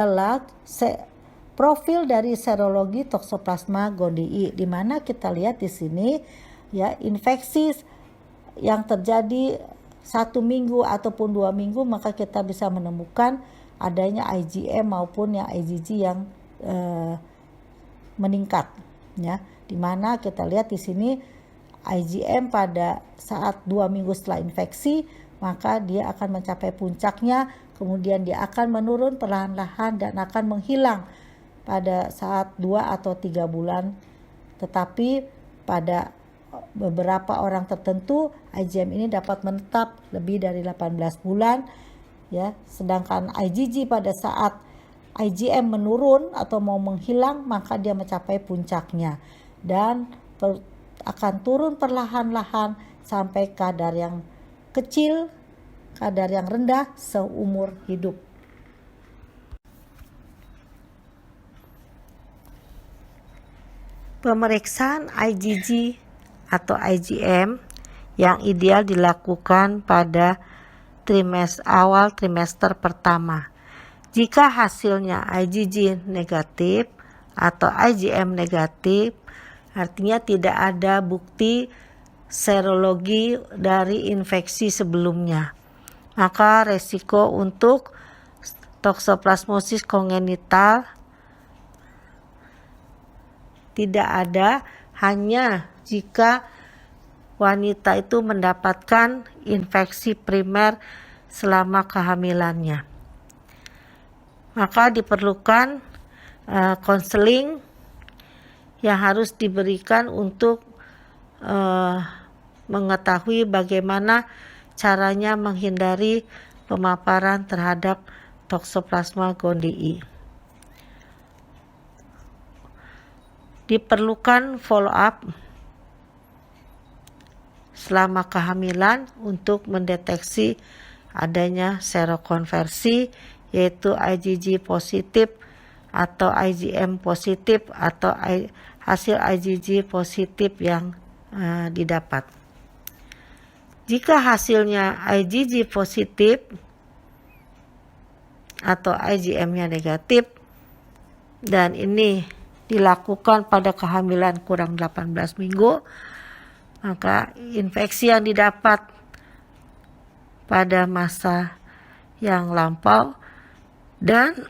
adalah profil dari serologi Toxoplasma gondii, di mana kita lihat di sini ya, infeksi yang terjadi 1 minggu ataupun 2 minggu, maka kita bisa menemukan adanya IgM maupun yang IgG yang meningkat ya, di mana kita lihat di sini IgM pada saat 2 minggu setelah infeksi, maka dia akan mencapai puncaknya, kemudian dia akan menurun perlahan-lahan dan akan menghilang pada saat 2 atau 3 bulan. Tetapi pada beberapa orang tertentu IgM ini dapat menetap lebih dari 18 bulan ya, sedangkan IgG pada saat IgM menurun atau mau menghilang, maka dia mencapai puncaknya dan akan turun perlahan-lahan sampai kadar yang kecil, kadar yang rendah seumur hidup. Pemeriksaan IgG atau IgM yang ideal dilakukan pada awal trimester pertama. Jika hasilnya IgG negatif atau IgM negatif, artinya tidak ada bukti serologi dari infeksi sebelumnya, maka resiko untuk toksoplasmosis kongenital tidak ada, hanya jika wanita itu mendapatkan infeksi primer selama kehamilannya. Maka diperlukan konseling yang harus diberikan untuk mengetahui bagaimana caranya menghindari pemaparan terhadap Toxoplasma gondii. Diperlukan follow up selama kehamilan untuk mendeteksi adanya serokonversi, yaitu IgG positif atau IgM positif atau hasil IgG positif yang didapat. Jika hasilnya IgG positif atau IgM-nya negatif dan ini dilakukan pada kehamilan kurang 18 minggu, maka infeksi yang didapat pada masa yang lampau dan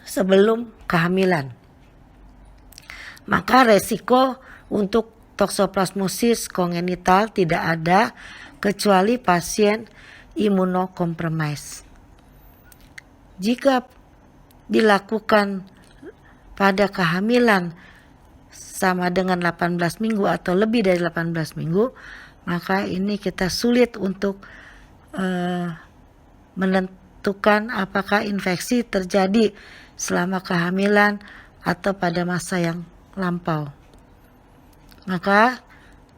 sebelum kehamilan, maka resiko untuk toksoplasmosis kongenital tidak ada kecuali pasien imunokompromis. Jika dilakukan pada kehamilan sama dengan 18 minggu atau lebih dari 18 minggu, maka ini kita sulit untuk menentukan apakah infeksi terjadi selama kehamilan atau pada masa yang lampau. Maka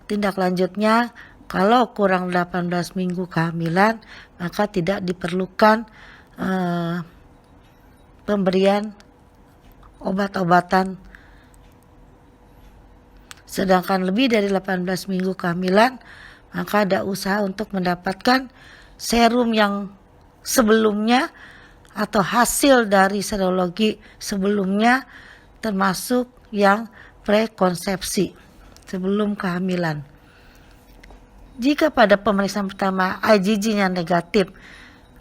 tindak lanjutnya, kalau kurang 18 minggu kehamilan, maka tidak diperlukan pemberian obat-obatan. Sedangkan lebih dari 18 minggu kehamilan, maka ada usaha untuk mendapatkan serum yang sebelumnya atau hasil dari serologi sebelumnya, termasuk yang prekonsepsi sebelum kehamilan. Jika pada pemeriksaan pertama IgG-nya negatif,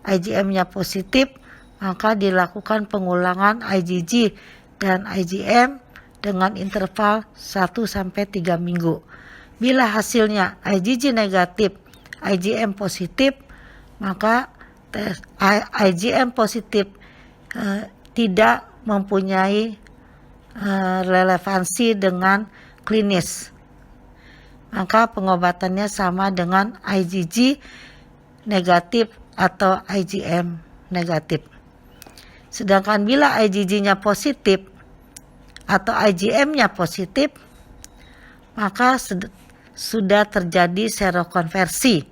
IgM-nya positif, maka dilakukan pengulangan IgG dan IgM dengan interval 1-3 minggu. Bila hasilnya IgG negatif, IgM positif, maka IgM positif tidak mempunyai relevansi dengan klinis. Maka pengobatannya sama dengan IgG negatif atau IgM negatif. Sedangkan bila IgG-nya positif atau IgM-nya positif, maka sudah terjadi serokonversi.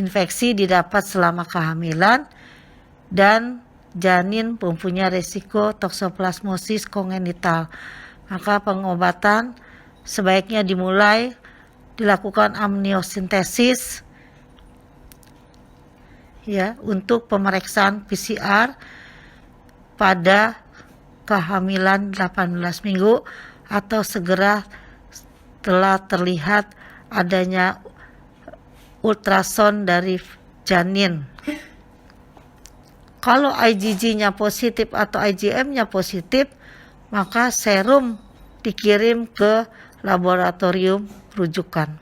Infeksi didapat selama kehamilan dan janin mempunyai risiko toksoplasmosis kongenital. Maka pengobatan sebaiknya dilakukan amniosintesis ya, untuk pemeriksaan PCR pada kehamilan 18 minggu atau segera setelah terlihat adanya ultrasound dari janin. Kalau IgG-nya positif atau IgM-nya positif, maka serum dikirim ke laboratorium rujukan.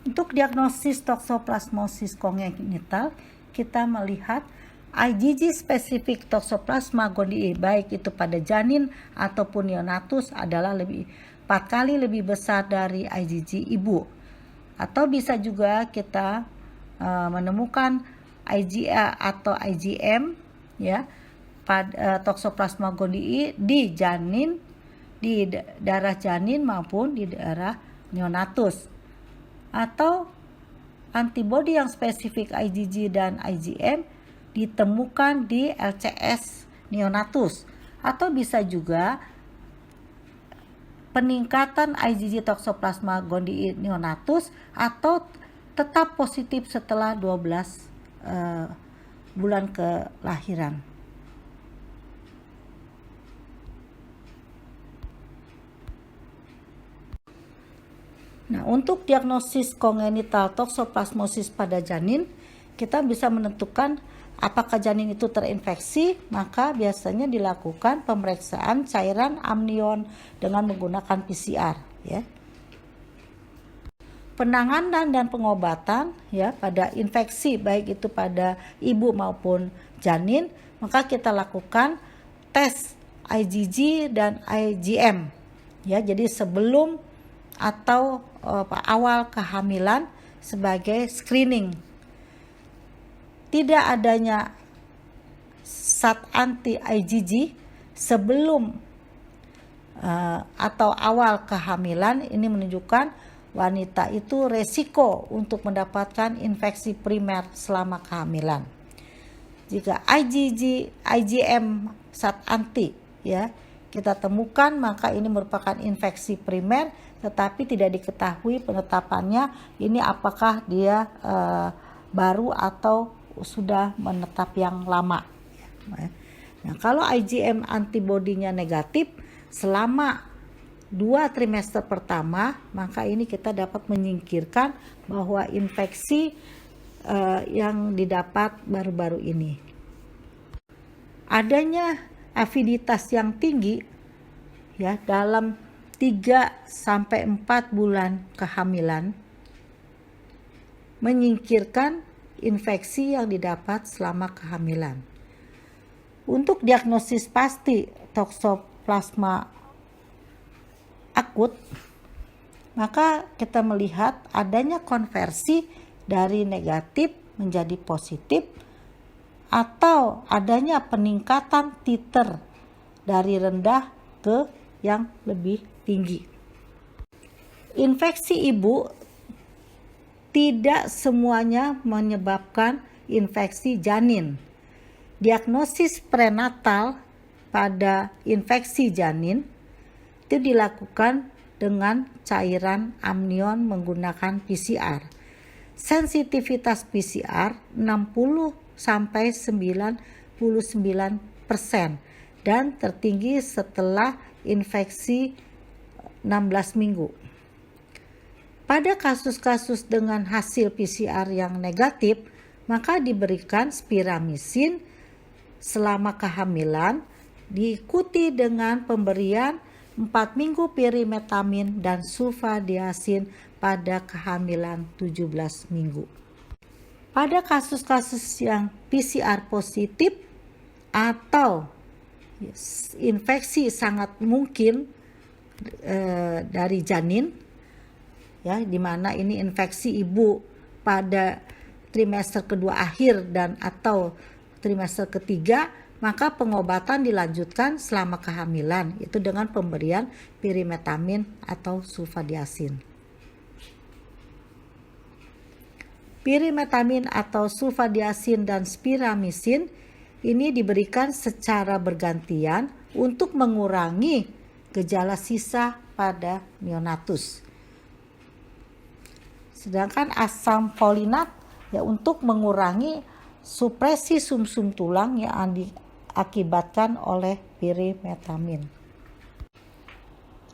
Untuk diagnosis toksoplasmosis kongenital, kita melihat IgG spesifik Toxoplasma gondii baik itu pada janin ataupun neonatus adalah 4 kali lebih besar dari IgG ibu. Atau bisa juga kita menemukan IgA atau IgM ya pada Toxoplasma gondii di janin, di darah janin maupun di darah neonatus. Atau antibodi yang spesifik IgG dan IgM ditemukan di LCS neonatus, atau bisa juga peningkatan IgG Toxoplasma gondii neonatus atau tetap positif setelah 12 bulan kelahiran. Nah, untuk diagnosis kongenital toksoplasmosis pada janin, kita bisa menentukan apakah janin itu terinfeksi, maka biasanya dilakukan pemeriksaan cairan amnion dengan menggunakan PCR ya. Penanganan dan pengobatan ya pada infeksi baik itu pada ibu maupun janin, maka kita lakukan tes IgG dan IgM ya. Jadi sebelum atau awal kehamilan sebagai screening. Tidak adanya zat anti IgG sebelum atau awal kehamilan ini menunjukkan wanita itu resiko untuk mendapatkan infeksi primer selama kehamilan. Jika IgG, IgM zat anti ya kita temukan, maka ini merupakan infeksi primer, tetapi tidak diketahui penetapannya ini apakah dia baru atau sudah menetap yang lama. Nah, kalau IgM antibodinya negatif selama 2 trimester pertama, maka ini kita dapat menyingkirkan bahwa infeksi yang didapat baru-baru ini. Adanya aviditas yang tinggi ya dalam 3 sampai 4 bulan kehamilan menyingkirkan infeksi yang didapat selama kehamilan. Untuk diagnosis pasti toksoplasma akut, maka kita melihat adanya konversi dari negatif menjadi positif atau adanya peningkatan titer dari rendah ke yang lebih tinggi. Infeksi ibu tidak semuanya menyebabkan infeksi janin. Diagnosis prenatal pada infeksi janin itu dilakukan dengan cairan amnion menggunakan PCR. Sensitivitas PCR 60 sampai 99% dan tertinggi setelah infeksi 16 minggu. Pada kasus-kasus dengan hasil PCR yang negatif, maka diberikan spiramisin selama kehamilan diikuti dengan pemberian 4 minggu pirimetamin dan sulfadiazin pada kehamilan 17 minggu. Pada kasus-kasus yang PCR positif atau infeksi sangat mungkin dari janin ya, di mana ini infeksi ibu pada trimester kedua akhir dan atau trimester ketiga, maka pengobatan dilanjutkan selama kehamilan itu dengan pemberian pirimetamin atau sulfadiazin. Pirimetamin atau sulfadiazin dan spiramisin ini diberikan secara bergantian untuk mengurangi gejala sisa pada neonatus. Sedangkan asam folinat ya untuk mengurangi supresi sumsum tulang yang diakibatkan oleh pirimetamin.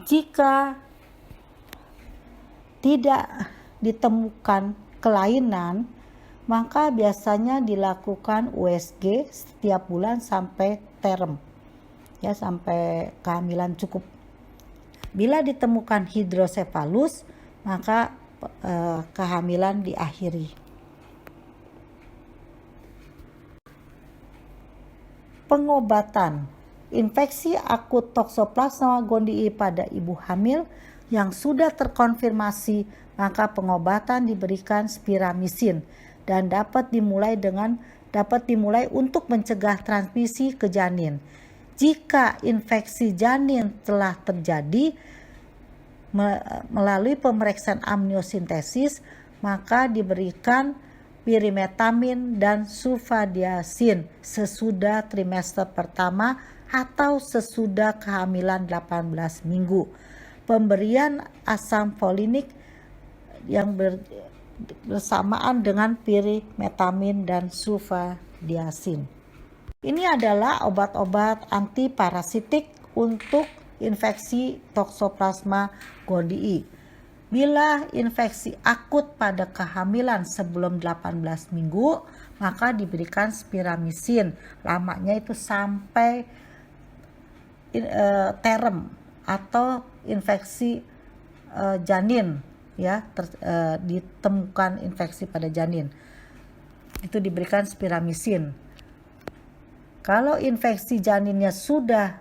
Jika tidak ditemukan kelainan, maka biasanya dilakukan USG setiap bulan sampai term, ya sampai kehamilan cukup. Bila ditemukan hidrosefalus, maka kehamilan diakhiri. Pengobatan infeksi akut Toxoplasma gondii pada ibu hamil yang sudah terkonfirmasi, maka pengobatan diberikan Spiramisin dan dapat dimulai untuk mencegah transmisi ke janin. Jika infeksi janin telah terjadi melalui pemeriksaan amniosintesis, maka diberikan pirimetamin dan sulfadiazin sesudah trimester pertama atau sesudah kehamilan 18 minggu. Pemberian asam folinik yang bersamaan dengan pirimetamin dan sulfadiazin. Ini adalah obat-obat antiparasitik untuk infeksi Toxoplasma gondii. Bila infeksi akut pada kehamilan sebelum 18 minggu, maka diberikan Spiramisin. Lamanya itu sampai term atau infeksi janin, ya ditemukan infeksi pada janin. Itu diberikan Spiramisin. Kalau infeksi janinnya sudah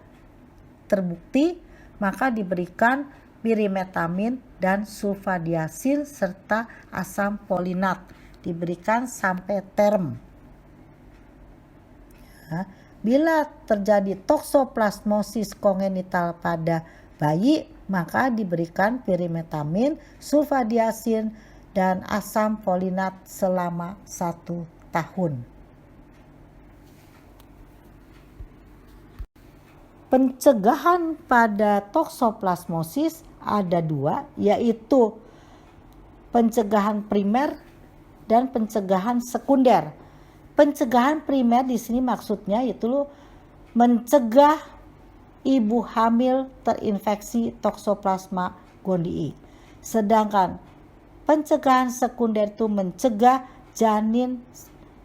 terbukti, maka diberikan pirimetamin dan sulfadiazin serta asam folinat, diberikan sampai term. Ya, bila terjadi toksoplasmosis kongenital pada bayi, maka diberikan pirimetamin, sulfadiazin, dan asam folinat selama 1 tahun. Pencegahan pada toksoplasmosis ada 2, yaitu pencegahan primer dan pencegahan sekunder. Pencegahan primer di sini maksudnya yaitu mencegah ibu hamil terinfeksi Toxoplasma gondii. Sedangkan pencegahan sekunder itu mencegah janin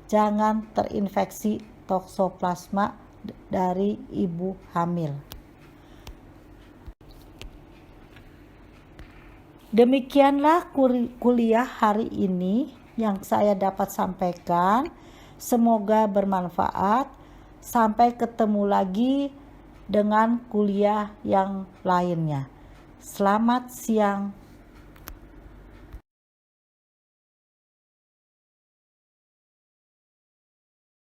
jangan terinfeksi Toxoplasma dari ibu hamil. Demikianlah kuliah hari ini yang saya dapat sampaikan. Semoga bermanfaat. Sampai ketemu lagi dengan kuliah yang lainnya. Selamat siang.